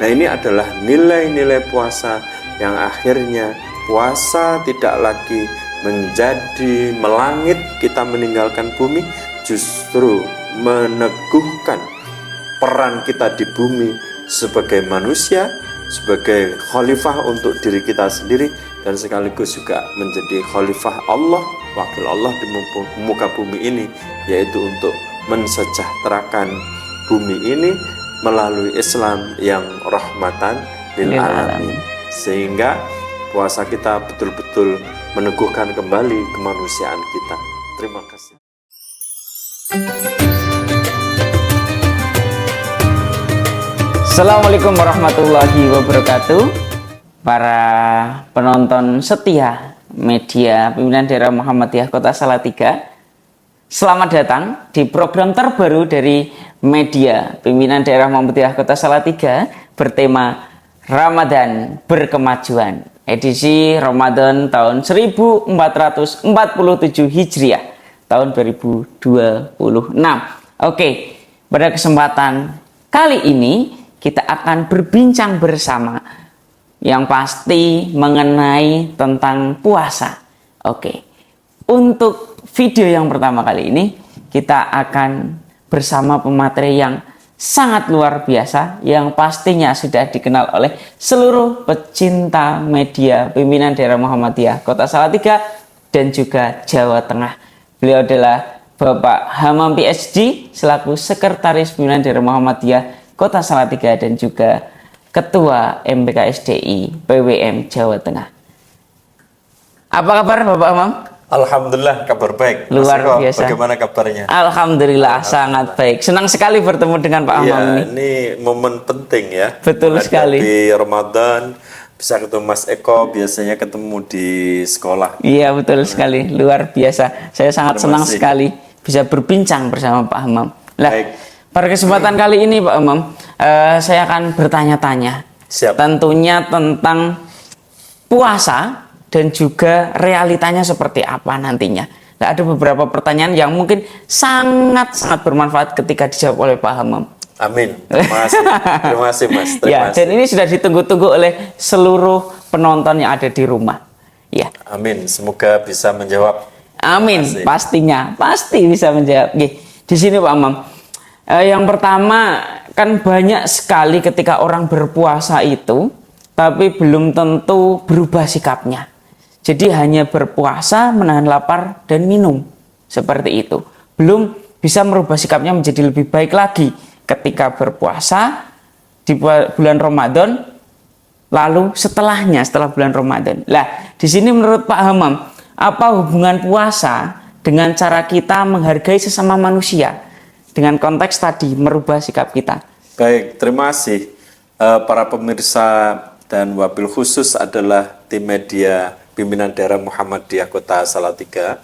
Nah, ini adalah nilai-nilai puasa yang akhirnya puasa tidak lagi menjadi melangit kita meninggalkan bumi, justru meneguhkan peran kita di bumi sebagai manusia, sebagai khalifah untuk diri kita sendiri, dan sekaligus juga menjadi khalifah Allah, wakil Allah di muka bumi ini, yaitu untuk mensejahterakan bumi ini melalui Islam yang rahmatan lil alamin. Sehingga puasa kita betul-betul meneguhkan kembali kemanusiaan kita. Terima kasih. Assalamualaikum warahmatullahi wabarakatuh. Para penonton setia media Pimpinan Daerah Muhammadiyah Kota Salatiga, selamat datang di program terbaru dari media Pimpinan Daerah Muhammadiyah Kota Salatiga bertema Ramadan Berkemajuan, edisi Ramadan tahun 1447 Hijriah tahun 2026. Oke, pada kesempatan kali ini kita akan berbincang bersama yang pasti mengenai tentang puasa. Oke, untuk video yang pertama kali ini kita akan bersama pemateri yang sangat luar biasa, yang pastinya sudah dikenal oleh seluruh pecinta media Pimpinan Daerah Muhammadiyah Kota Salatiga dan juga Jawa Tengah. Beliau adalah Bapak Hamam PhD selaku Sekretaris Pimpinan Daerah Muhammadiyah Kota Salatiga dan juga Ketua MPKSDI PWM Jawa Tengah. Apa kabar Bapak Hamam? Alhamdulillah, kabar baik. Luar biasa. Bagaimana kabarnya? Alhamdulillah, sangat baik. Senang sekali bertemu dengan Pak Hamam ini. Ini momen penting ya. Betul sekali. Di Ramadan bisa ketemu Mas Eko, biasanya ketemu di sekolah. Iya, betul sekali. Luar biasa. Saya sangat senang sekali bisa berbincang bersama Pak Hamam. Lah, pada kesempatan kali ini Pak Hamam, saya akan bertanya-tanya. Siap. Tentunya tentang puasa dan juga realitanya seperti apa nantinya. Nah, ada beberapa pertanyaan yang mungkin sangat-sangat bermanfaat ketika dijawab oleh Pak Hamam. Amin. Terima kasih. Terima kasih Mas. Ya, dan ini sudah ditunggu-tunggu oleh seluruh penonton yang ada di rumah. Ya. Amin. Semoga bisa menjawab. Amin. Pastinya, pasti bisa menjawab. Di sini Pak Hamam. Yang pertama, kan banyak sekali ketika orang berpuasa itu, tapi belum tentu berubah sikapnya. Jadi hanya berpuasa, menahan lapar, dan minum. Seperti itu. Belum bisa merubah sikapnya menjadi lebih baik lagi ketika berpuasa di bulan Ramadan, lalu setelah bulan Ramadan. Lah, di sini menurut Pak Hamam, apa hubungan puasa dengan cara kita menghargai sesama manusia? Dengan konteks tadi, merubah sikap kita. Baik, terima kasih. Para pemirsa dan wabil khusus adalah tim media Pimpinan Daerah Muhammadiyah Kota Salatiga.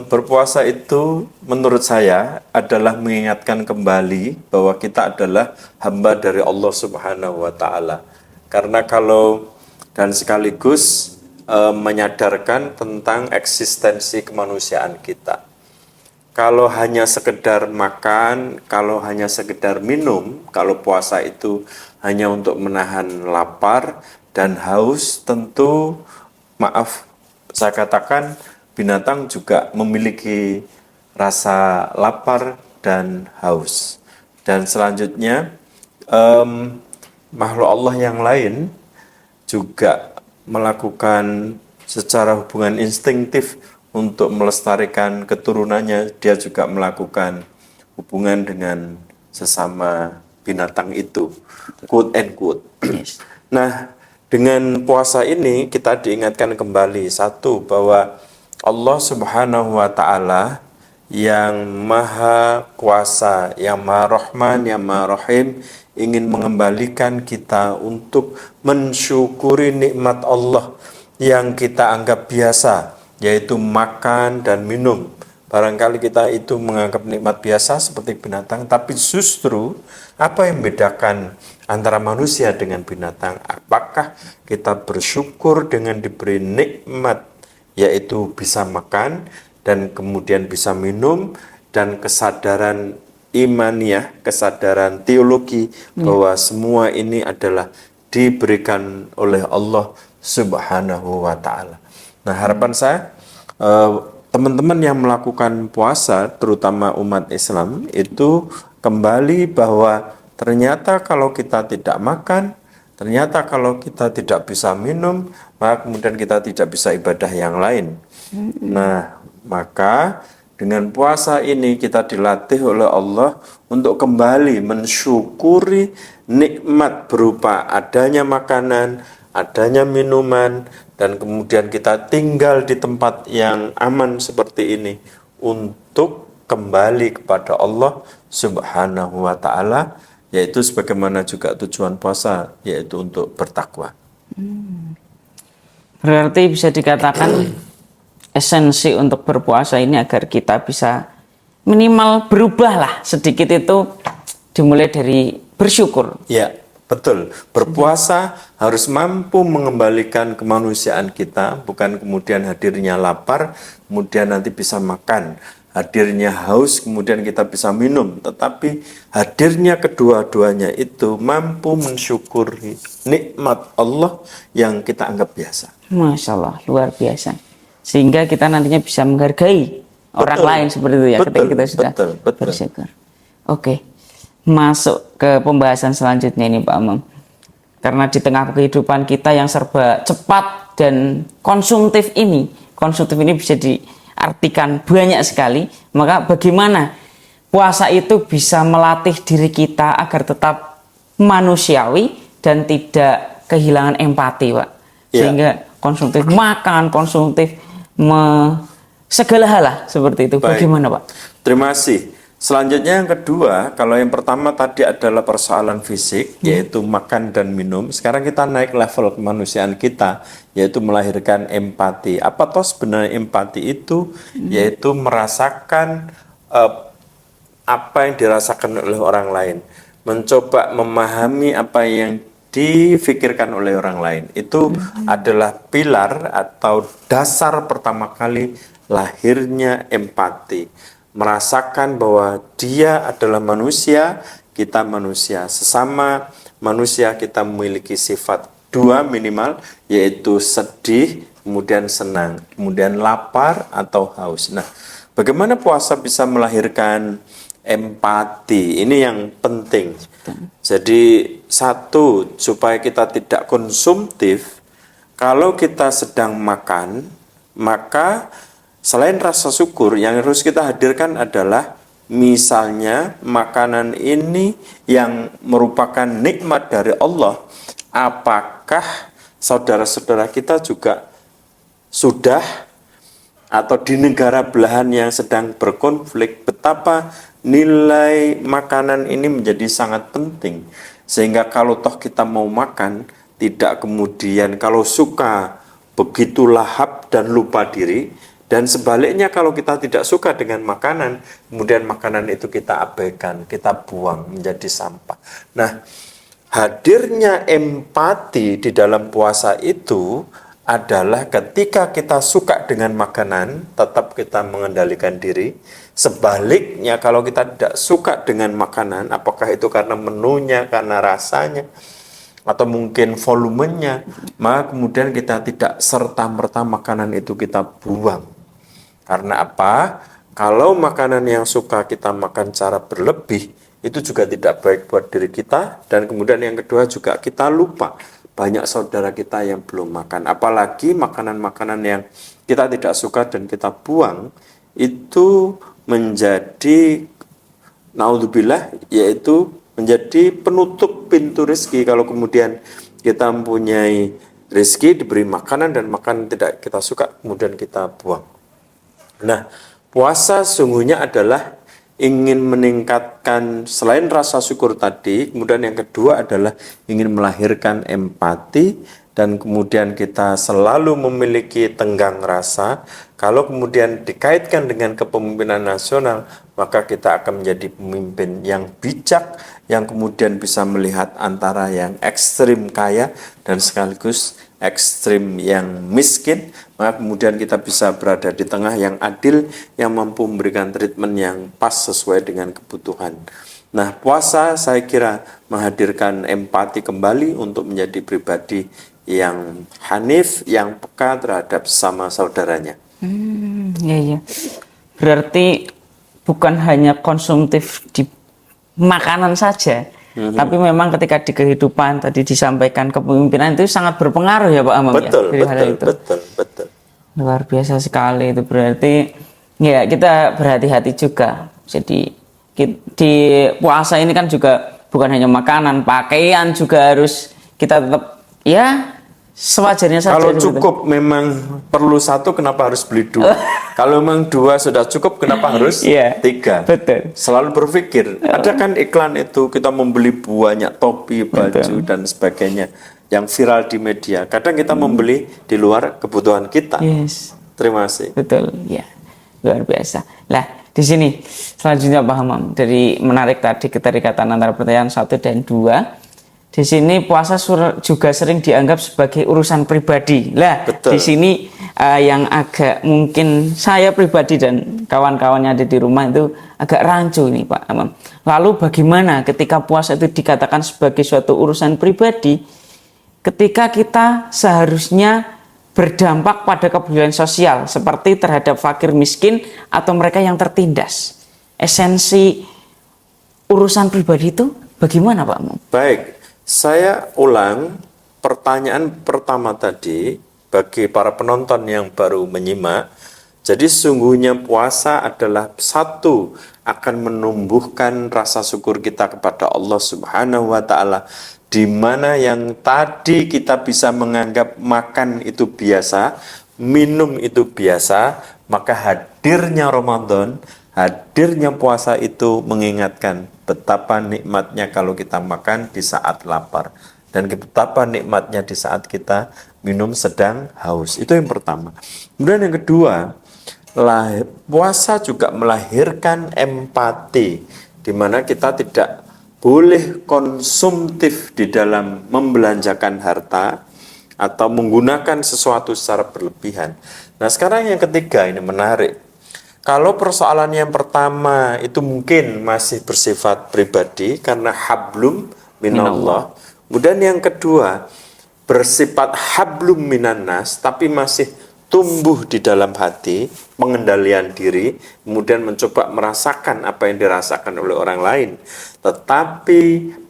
Berpuasa itu menurut saya adalah mengingatkan kembali bahwa kita adalah hamba dari Allah Subhanahu wa Ta'ala. Karena dan sekaligus menyadarkan tentang eksistensi kemanusiaan kita. Kalau hanya sekedar makan, kalau hanya sekedar minum, kalau puasa itu hanya untuk menahan lapar dan haus, tentu maaf saya katakan binatang juga memiliki rasa lapar dan haus. Dan selanjutnya makhluk Allah yang lain juga melakukan secara hubungan instingtif untuk melestarikan keturunannya. Dia juga melakukan hubungan dengan sesama binatang itu, quote and quote. Nah, dengan puasa ini kita diingatkan kembali satu, bahwa Allah Subhanahu wa Ta'ala yang maha kuasa, yang maha rahman, yang maha rahim, ingin mengembalikan kita untuk mensyukuri nikmat Allah yang kita anggap biasa, yaitu makan dan minum. Barangkali kita itu menganggap nikmat biasa seperti binatang, tapi justru apa yang membedakan antara manusia dengan binatang? Apakah kita bersyukur dengan diberi nikmat, yaitu bisa makan dan kemudian bisa minum, dan kesadaran imaniyah, kesadaran teologi bahwa semua ini adalah diberikan oleh Allah Subhanahu wa Ta'ala. Nah, harapan saya teman-teman yang melakukan puasa, terutama umat Islam, itu kembali bahwa ternyata kalau kita tidak makan, ternyata kalau kita tidak bisa minum, maka kemudian kita tidak bisa ibadah yang lain. Nah, maka dengan puasa ini kita dilatih oleh Allah untuk kembali mensyukuri nikmat berupa adanya makanan, adanya minuman, dan kemudian kita tinggal di tempat yang aman seperti ini untuk kembali kepada Allah Subhanahu wa Ta'ala, yaitu sebagaimana juga tujuan puasa, yaitu untuk bertakwa. Berarti bisa dikatakan esensi untuk berpuasa ini agar kita bisa minimal berubah lah sedikit, itu dimulai dari bersyukur. Ya, betul. Berpuasa harus mampu mengembalikan kemanusiaan kita, bukan kemudian hadirnya lapar, kemudian nanti bisa makan. Hadirnya haus, kemudian kita bisa minum. Tetapi hadirnya kedua-duanya itu mampu mensyukuri nikmat Allah yang kita anggap biasa. Masya Allah, luar biasa. Sehingga kita nantinya bisa menghargai orang lain seperti itu ya, ketika kita sudah bersyukur. Oke, masuk ke pembahasan selanjutnya ini Pak Amam. Karena di tengah kehidupan kita yang serba cepat dan konsumtif ini bisa diartikan banyak sekali, maka bagaimana puasa itu bisa melatih diri kita agar tetap manusiawi dan tidak kehilangan empati, Pak. Sehingga konsumtif makan, konsumtif segala hal lah seperti itu. Baik. Bagaimana, Pak? Terima kasih. Selanjutnya yang kedua, kalau yang pertama tadi adalah persoalan fisik, yaitu makan dan minum. Sekarang kita naik level kemanusiaan kita, yaitu melahirkan empati. Apa toh sebenarnya empati itu? Yaitu merasakan apa yang dirasakan oleh orang lain. Mencoba memahami apa yang difikirkan oleh orang lain. Itu adalah pilar atau dasar pertama kali lahirnya empati. Merasakan bahwa dia adalah manusia, kita manusia. Sesama manusia kita memiliki sifat dua minimal, yaitu sedih, kemudian senang, kemudian lapar atau haus. Nah, bagaimana puasa bisa melahirkan empati? Ini yang penting. Jadi satu, supaya kita tidak konsumtif, kalau kita sedang makan, maka selain rasa syukur, yang harus kita hadirkan adalah misalnya makanan ini yang merupakan nikmat dari Allah, apakah saudara-saudara kita juga sudah, atau di negara belahan yang sedang berkonflik, betapa nilai makanan ini menjadi sangat penting. Sehingga kalau toh kita mau makan, tidak kemudian kalau suka begitu lahap dan lupa diri. Dan sebaliknya kalau kita tidak suka dengan makanan, kemudian makanan itu kita abaikan, kita buang menjadi sampah. Nah, hadirnya empati di dalam puasa itu adalah ketika kita suka dengan makanan, tetap kita mengendalikan diri. Sebaliknya kalau kita tidak suka dengan makanan, apakah itu karena menunya, karena rasanya, atau mungkin volumenya, maka kemudian kita tidak serta-merta makanan itu kita buang. Karena apa? Kalau makanan yang suka kita makan cara berlebih, itu juga tidak baik buat diri kita. Dan kemudian yang kedua juga kita lupa banyak saudara kita yang belum makan. Apalagi makanan-makanan yang kita tidak suka dan kita buang, itu menjadi naudzubillah, yaitu menjadi penutup pintu rezeki. Kalau kemudian kita mempunyai rezeki, diberi makanan dan makanan tidak kita suka, kemudian kita buang. Nah, puasa sungguhnya adalah ingin meningkatkan selain rasa syukur tadi, kemudian yang kedua adalah ingin melahirkan empati, dan kemudian kita selalu memiliki tenggang rasa. Kalau kemudian dikaitkan dengan kepemimpinan nasional, maka kita akan menjadi pemimpin yang bijak, yang kemudian bisa melihat antara yang ekstrim kaya dan sekaligus ekstrim yang miskin, maka kemudian kita bisa berada di tengah yang adil, yang mampu memberikan treatment yang pas sesuai dengan kebutuhan. Nah, puasa saya kira menghadirkan empati kembali untuk menjadi pribadi yang hanif, yang peka terhadap sesama saudaranya. Iya. Berarti bukan hanya konsumtif di makanan saja, tapi memang ketika di kehidupan tadi disampaikan kepemimpinan itu sangat berpengaruh ya Pak Amam. Betul, ya? betul. Luar biasa sekali itu, berarti ya kita berhati-hati juga. Jadi di puasa ini kan juga bukan hanya makanan, pakaian juga harus kita tetap ya sewajarnya saja. Kalau cukup memang perlu satu, kenapa harus beli dua? Kalau memang dua sudah cukup, kenapa harus tiga? Betul. Selalu berpikir, ada kan iklan itu kita membeli banyak topi, baju dan sebagainya yang viral di media. Kadang kita membeli di luar kebutuhan kita. Yes. Terima kasih. Betul, ya, luar biasa. Lah, di sini selanjutnya Pak Hamam, dari menarik tadi keterikatan antara pertanyaan 1 dan 2. Di sini puasa juga sering dianggap sebagai urusan pribadi. Lah, betul. Di sini yang agak mungkin saya pribadi dan kawan-kawannya ada di rumah itu agak rancu nih Pak Hamam. Lalu bagaimana ketika puasa itu dikatakan sebagai suatu urusan pribadi, ketika kita seharusnya berdampak pada kepedulian sosial seperti terhadap fakir miskin atau mereka yang tertindas. Esensi urusan pribadi itu bagaimana Pak Amam? Baik, saya ulang pertanyaan pertama tadi bagi para penonton yang baru menyimak. Jadi sesungguhnya puasa adalah satu, akan menumbuhkan rasa syukur kita kepada Allah Subhanahu wa Ta'ala, di mana yang tadi kita bisa menganggap makan itu biasa, minum itu biasa, maka hadirnya Ramadan, hadirnya puasa itu mengingatkan betapa nikmatnya kalau kita makan di saat lapar, dan betapa nikmatnya di saat kita minum sedang haus. Itu yang pertama. Kemudian yang kedua, puasa juga melahirkan empati, di mana kita tidak boleh konsumtif di dalam membelanjakan harta atau menggunakan sesuatu secara berlebihan. Nah, sekarang yang ketiga ini menarik. Kalau persoalan yang pertama itu mungkin masih bersifat pribadi karena hablum minallah. Kemudian yang kedua bersifat hablum minannas tapi masih tumbuh di dalam hati, pengendalian diri, kemudian mencoba merasakan apa yang dirasakan oleh orang lain. Tetapi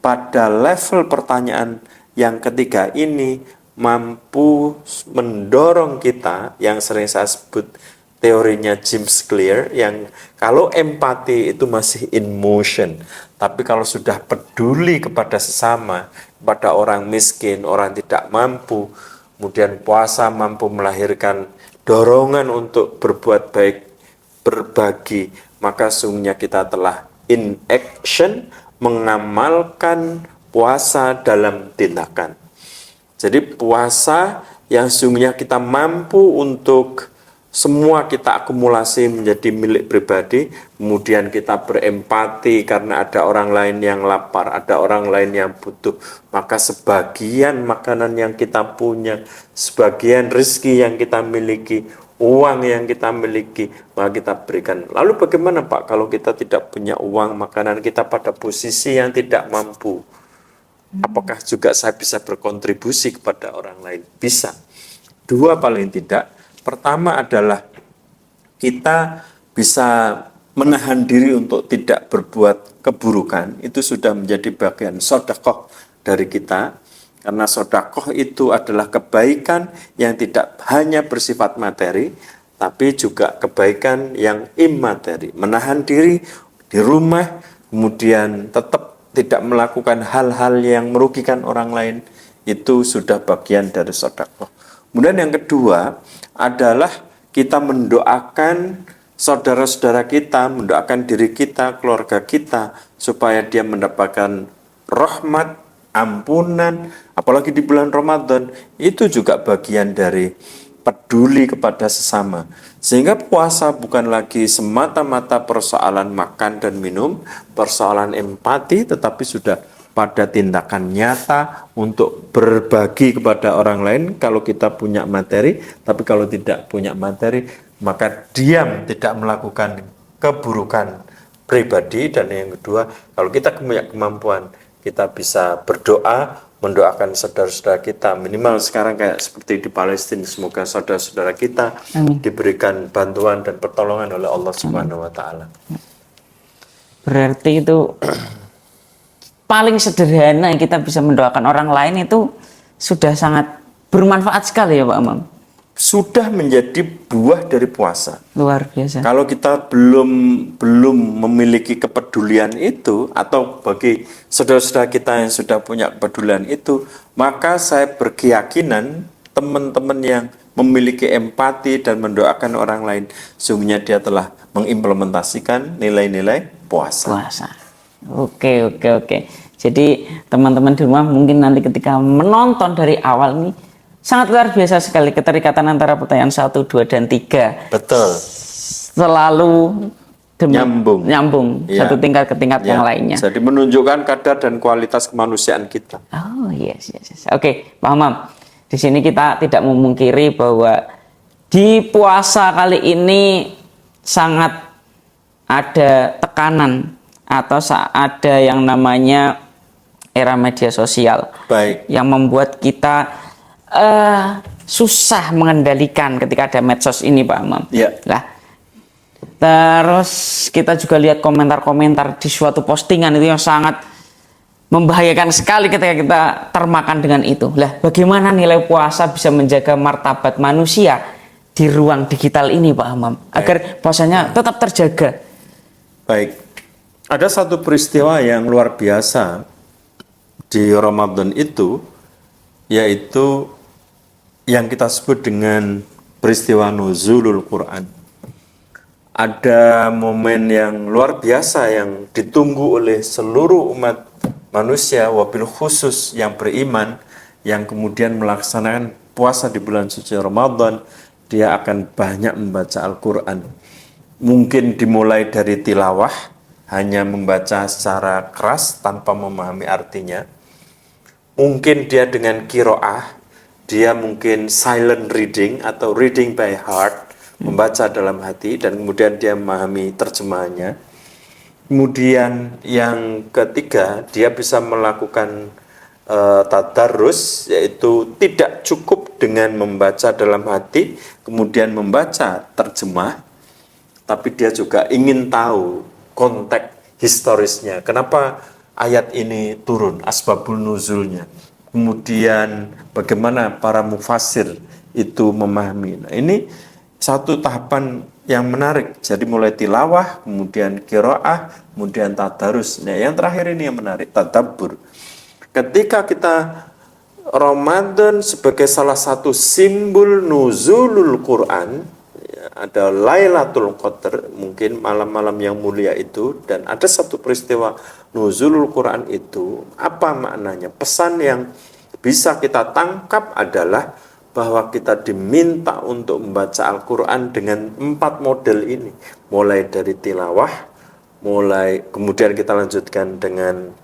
pada level pertanyaan yang ketiga ini mampu mendorong kita, yang sering saya sebut teorinya James Clear, yang kalau empati itu masih in motion, tapi kalau sudah peduli kepada sesama, kepada orang miskin, orang tidak mampu, kemudian puasa mampu melahirkan dorongan untuk berbuat baik, berbagi, maka sungguhnya kita telah in action, mengamalkan puasa dalam tindakan. Jadi puasa yang sungguhnya kita mampu untuk semua kita akumulasi menjadi milik pribadi, kemudian kita berempati karena ada orang lain yang lapar, ada orang lain yang butuh, maka sebagian makanan yang kita punya, sebagian rezeki yang kita miliki, uang yang kita miliki, maka kita berikan. Lalu bagaimana Pak kalau kita tidak punya uang, makanan, kita pada posisi yang tidak mampu? Apakah juga saya bisa berkontribusi kepada orang lain? Bisa. Dua paling tidak. Pertama adalah kita bisa menahan diri untuk tidak berbuat keburukan. Itu sudah menjadi bagian sedekah dari kita. Karena sedekah itu adalah kebaikan yang tidak hanya bersifat materi, tapi juga kebaikan yang imateri. Menahan diri di rumah, kemudian tetap tidak melakukan hal-hal yang merugikan orang lain, itu sudah bagian dari sedekah. Kemudian yang kedua adalah kita mendoakan saudara-saudara kita, mendoakan diri kita, keluarga kita, supaya dia mendapatkan rahmat, ampunan, apalagi di bulan Ramadan, itu juga bagian dari peduli kepada sesama. Sehingga puasa bukan lagi semata-mata persoalan makan dan minum, persoalan empati, tetapi sudah pada tindakan nyata untuk berbagi kepada orang lain kalau kita punya materi, tapi kalau tidak punya materi, maka diam, tidak melakukan keburukan pribadi. Dan yang kedua, kalau kita punya kemampuan, kita bisa berdoa, mendoakan saudara-saudara kita, minimal sekarang kayak seperti di Palestina, semoga saudara-saudara kita diberikan bantuan dan pertolongan oleh Allah Subhanahu wa taala. Berarti itu paling sederhana yang kita bisa mendoakan orang lain itu sudah sangat bermanfaat sekali ya Pak Imam. Sudah menjadi buah dari puasa. Luar biasa. Kalau kita belum memiliki kepedulian itu, atau bagi saudara-saudara kita yang sudah punya kepedulian itu, maka saya berkeyakinan teman-teman yang memiliki empati dan mendoakan orang lain, sungguhnya dia telah mengimplementasikan nilai-nilai puasa. Oke. Jadi teman-teman di rumah mungkin nanti ketika menonton dari awal ini sangat luar biasa sekali keterikatan antara pertanyaan 1, 2, dan 3. Betul. Selalu nyambung Ya. satu tingkat ke tingkat yang lainnya. Jadi menunjukkan kadar dan kualitas kemanusiaan kita. Oh yes. Oke, Pak Imam. Di sini kita tidak memungkiri bahwa di puasa kali ini sangat ada tekanan atau ada yang namanya era media sosial. Baik. Yang membuat kita susah mengendalikan ketika ada medsos ini, Pak Imam. Ya. Lah, terus kita juga lihat komentar-komentar di suatu postingan itu yang sangat membahayakan sekali ketika kita termakan dengan itu. Lah, bagaimana nilai puasa bisa menjaga martabat manusia di ruang digital ini, Pak Imam, agar puasanya tetap terjaga? Baik. Ada satu peristiwa yang luar biasa di Ramadan itu, yaitu yang kita sebut dengan peristiwa nuzulul Quran. Ada momen yang luar biasa yang ditunggu oleh seluruh umat manusia, wabil khusus yang beriman, yang kemudian melaksanakan puasa di bulan suci Ramadan. Dia akan banyak membaca Al-Quran. Mungkin dimulai dari tilawah, hanya membaca secara keras tanpa memahami artinya. Mungkin dia dengan kiroah, dia mungkin silent reading atau reading by heart, membaca dalam hati, dan kemudian dia memahami terjemahannya. Kemudian yang ketiga, dia bisa melakukan tadarus, yaitu tidak cukup dengan membaca dalam hati, kemudian membaca terjemah, tapi dia juga ingin tahu konteks historisnya. Kenapa ayat ini turun, asbabul nuzulnya. Kemudian bagaimana para mufassir itu memahami. Nah, ini satu tahapan yang menarik. Jadi mulai tilawah, kemudian qiraah, kemudian tadarus. Nah, yang terakhir ini yang menarik, tadabbur. Ketika kita Ramadan sebagai salah satu simbol nuzulul Quran, ada Lailatul Qadar, mungkin malam-malam yang mulia itu, dan ada satu peristiwa nuzulul Quran itu, apa maknanya? Pesan yang bisa kita tangkap adalah bahwa kita diminta untuk membaca Al-Quran dengan 4 model ini, mulai dari tilawah, kemudian kita lanjutkan dengan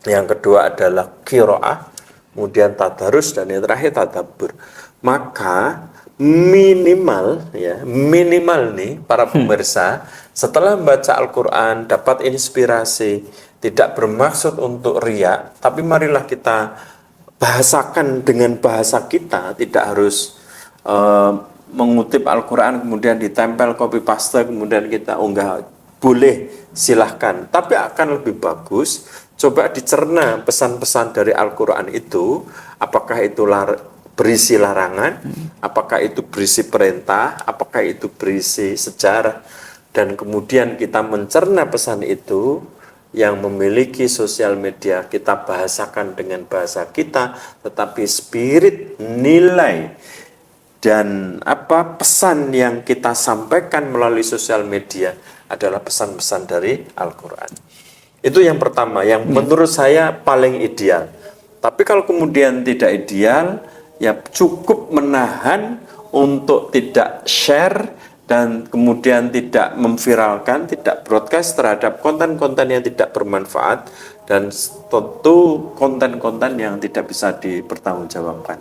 yang kedua adalah qiraah, kemudian tadarus, dan yang terakhir tadabbur. Maka minimal nih para pemirsa, setelah membaca Al-Quran dapat inspirasi, tidak bermaksud untuk riya, tapi marilah kita bahasakan dengan bahasa kita, tidak harus mengutip Al-Quran kemudian ditempel copy paste kemudian kita unggah, boleh silahkan, tapi akan lebih bagus coba dicerna pesan-pesan dari Al-Quran itu, apakah itu berisi larangan, apakah itu berisi perintah, apakah itu berisi sejarah, dan kemudian kita mencerna pesan itu. Yang memiliki sosial media kita bahasakan dengan bahasa kita, tetapi spirit, nilai, dan pesan yang kita sampaikan melalui sosial media adalah pesan-pesan dari Al-Quran. Itu yang pertama, yang menurut saya paling ideal. Tapi kalau kemudian tidak ideal, ya cukup menahan untuk tidak share dan kemudian tidak memviralkan, tidak broadcast terhadap konten-konten yang tidak bermanfaat, dan tentu konten-konten yang tidak bisa dipertanggungjawabkan.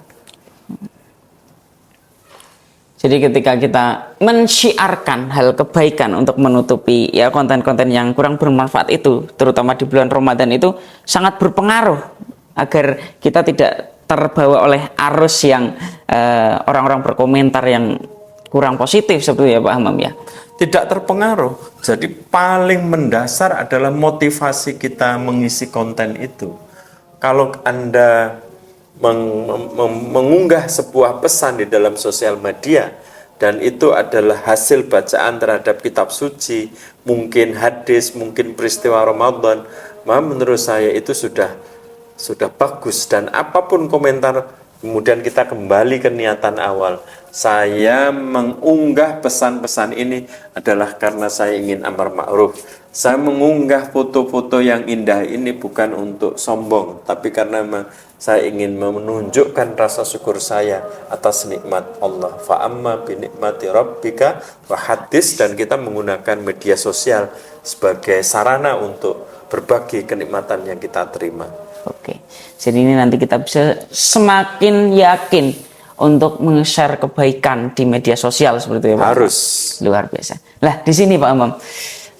Jadi ketika kita mensyiarkan hal kebaikan untuk menutupi ya konten-konten yang kurang bermanfaat itu, terutama di bulan Ramadan itu sangat berpengaruh agar kita tidak terbawa oleh arus yang orang-orang berkomentar yang kurang positif seperti ya Pak Hamam ya. Tidak terpengaruh. Jadi paling mendasar adalah motivasi kita mengisi konten itu. Kalau Anda mengunggah sebuah pesan di dalam sosial media dan itu adalah hasil bacaan terhadap kitab suci, mungkin hadis, mungkin peristiwa Ramadan, maka menurut saya itu sudah bagus. Dan apapun komentar, kemudian kita kembali ke niatan awal. Saya mengunggah pesan-pesan ini adalah karena saya ingin amar ma'ruf. Saya mengunggah foto-foto yang indah ini bukan untuk sombong, tapi karena saya ingin menunjukkan rasa syukur saya atas nikmat Allah. Fa'amma binikmati rabbika wahadis, dan kita menggunakan media sosial sebagai sarana untuk berbagi kenikmatan yang kita terima. Oke, jadi ini nanti kita bisa semakin yakin untuk meng-share kebaikan di media sosial seperti itu ya Pak. Harus. Luar biasa. Lah di sini Pak Hamam,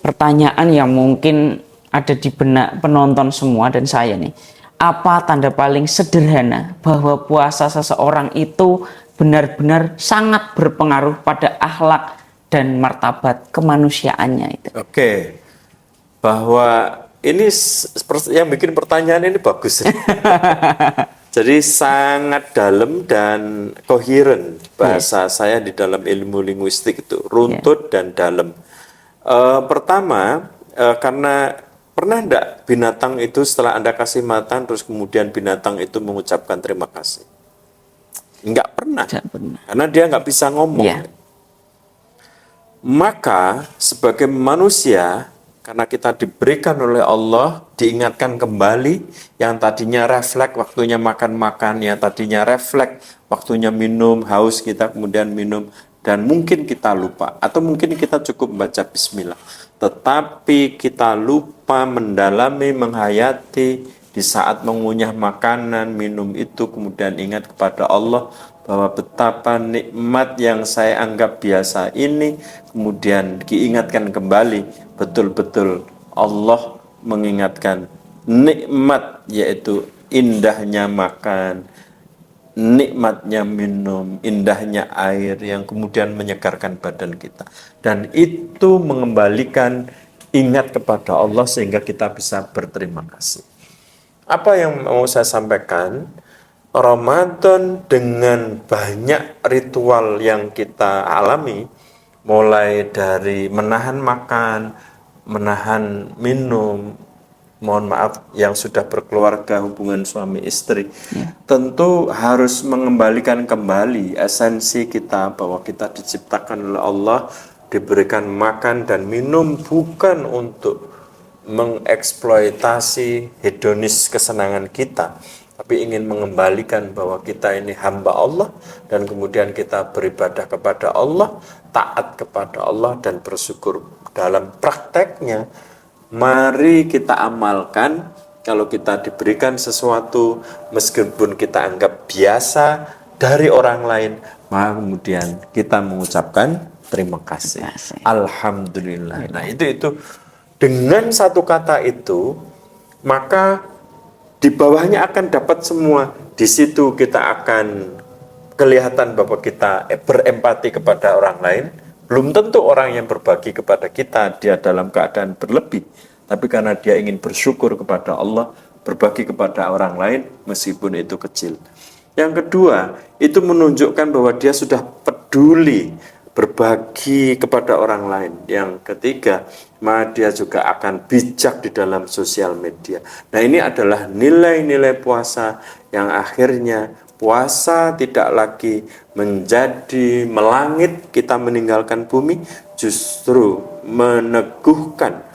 pertanyaan yang mungkin ada di benak penonton semua dan saya nih, apa tanda paling sederhana bahwa puasa seseorang itu benar-benar sangat berpengaruh pada akhlak dan martabat kemanusiaannya itu? Oke, bahwa ini yang bikin pertanyaan ini bagus. Jadi sangat dalam dan koheren bahasa saya di dalam ilmu linguistik itu, runtut dan dalam. Pertama, karena pernah enggak binatang itu setelah Anda kasih makan terus kemudian binatang itu mengucapkan terima kasih? Enggak pernah. Karena dia enggak bisa ngomong. Ya. Maka sebagai manusia, karena kita diberikan oleh Allah, diingatkan kembali yang tadinya refleks waktunya makan-makan, yang tadinya refleks waktunya minum, haus kita kemudian minum, dan mungkin kita lupa, atau mungkin kita cukup baca bismillah. Tetapi kita lupa mendalami, menghayati di saat mengunyah makanan, minum itu, kemudian ingat kepada Allah, bahwa betapa nikmat yang saya anggap biasa ini kemudian diingatkan kembali, betul-betul Allah mengingatkan nikmat, yaitu indahnya makan, nikmatnya minum, indahnya air yang kemudian menyegarkan badan kita, dan itu mengembalikan ingat kepada Allah sehingga kita bisa berterima kasih. Apa yang mau saya sampaikan? Ramadan dengan banyak ritual yang kita alami, mulai dari menahan makan, menahan minum, mohon maaf yang sudah berkeluarga, hubungan suami istri, tentu harus mengembalikan kembali esensi kita bahwa kita diciptakan oleh Allah, diberikan makan dan minum bukan untuk mengeksploitasi hedonis kesenangan kita, tapi ingin mengembalikan bahwa kita ini hamba Allah dan kemudian kita beribadah kepada Allah, taat kepada Allah dan bersyukur. Dalam prakteknya, mari kita amalkan. Kalau kita diberikan sesuatu meskipun kita anggap biasa dari orang lain, maka kemudian kita mengucapkan terima kasih. Alhamdulillah. Nah, itu dengan satu kata itu, maka di bawahnya akan dapat semua. Di situ kita akan kelihatan bahwa kita berempati kepada orang lain. Belum tentu orang yang berbagi kepada kita dia dalam keadaan berlebih, tapi karena dia ingin bersyukur kepada Allah, berbagi kepada orang lain meskipun itu kecil. Yang kedua, itu menunjukkan bahwa dia sudah peduli berbagi kepada orang lain. Yang ketiga, maka dia juga akan bijak di dalam sosial media. Nah, ini adalah nilai-nilai puasa yang akhirnya puasa tidak lagi menjadi melangit kita meninggalkan bumi, justru meneguhkan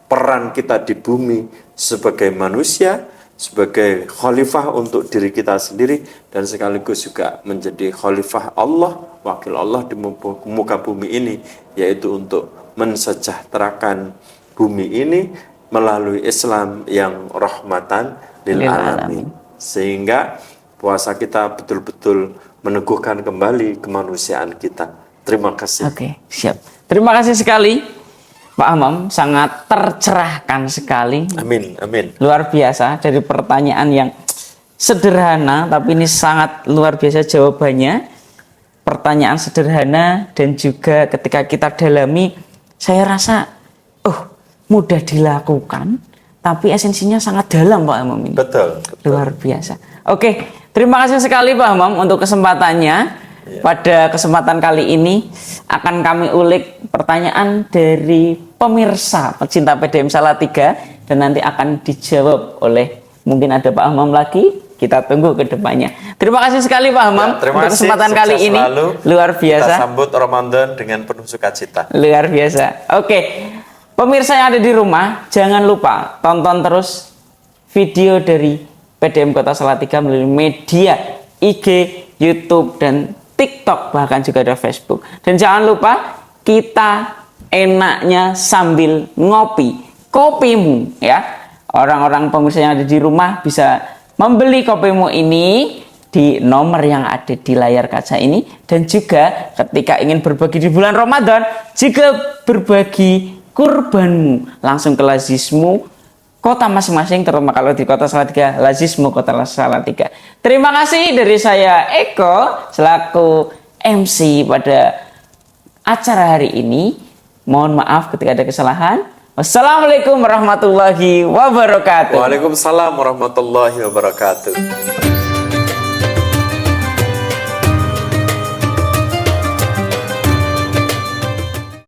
peran kita di bumi sebagai manusia, sebagai khalifah untuk diri kita sendiri, dan sekaligus juga menjadi khalifah Allah, wakil Allah di muka bumi ini, yaitu untuk mensejahterakan bumi ini, melalui Islam yang rahmatan lil alamin. Sehingga puasa kita betul-betul meneguhkan kembali kemanusiaan kita. Terima kasih. Oke, siap. Terima kasih sekali Pak Hamam, sangat tercerahkan sekali. Amin, amin. Luar biasa, dari pertanyaan yang sederhana tapi ini sangat luar biasa jawabannya. Pertanyaan sederhana dan juga ketika kita dalami, saya rasa mudah dilakukan tapi esensinya sangat dalam Pak Hamam ini. Betul. Luar biasa. Oke, terima kasih sekali Pak Hamam untuk kesempatannya. Pada kesempatan kali ini akan kami ulik pertanyaan dari pemirsa pecinta PDM Salatiga dan nanti akan dijawab oleh mungkin ada Pak Hamam lagi. Kita tunggu ke depannya. Terima kasih sekali Pak Hamam untuk kesempatan kali ini. Luar biasa. Kita sambut Ramadan dengan penuh sukacita. Luar biasa. Oke, pemirsa yang ada di rumah, jangan lupa tonton terus video dari PDM Kota Salatiga melalui media IG, YouTube, dan TikTok, bahkan juga ada Facebook. Dan jangan lupa kita enaknya sambil ngopi kopimu ya. Orang-orang pemirsa yang ada di rumah bisa membeli kopimu ini di nomor yang ada di layar kaca ini. Dan juga ketika ingin berbagi di bulan Ramadan, jika berbagi kurbanmu langsung ke Lazismu kota masing-masing, terutama kalau di Kota Salatiga, Lazismu Kota Salatiga. Terima kasih dari saya Eko selaku MC pada acara hari ini. Mohon maaf ketika ada kesalahan. Wassalamualaikum warahmatullahi wabarakatuh. Waalaikumsalam warahmatullahi wabarakatuh.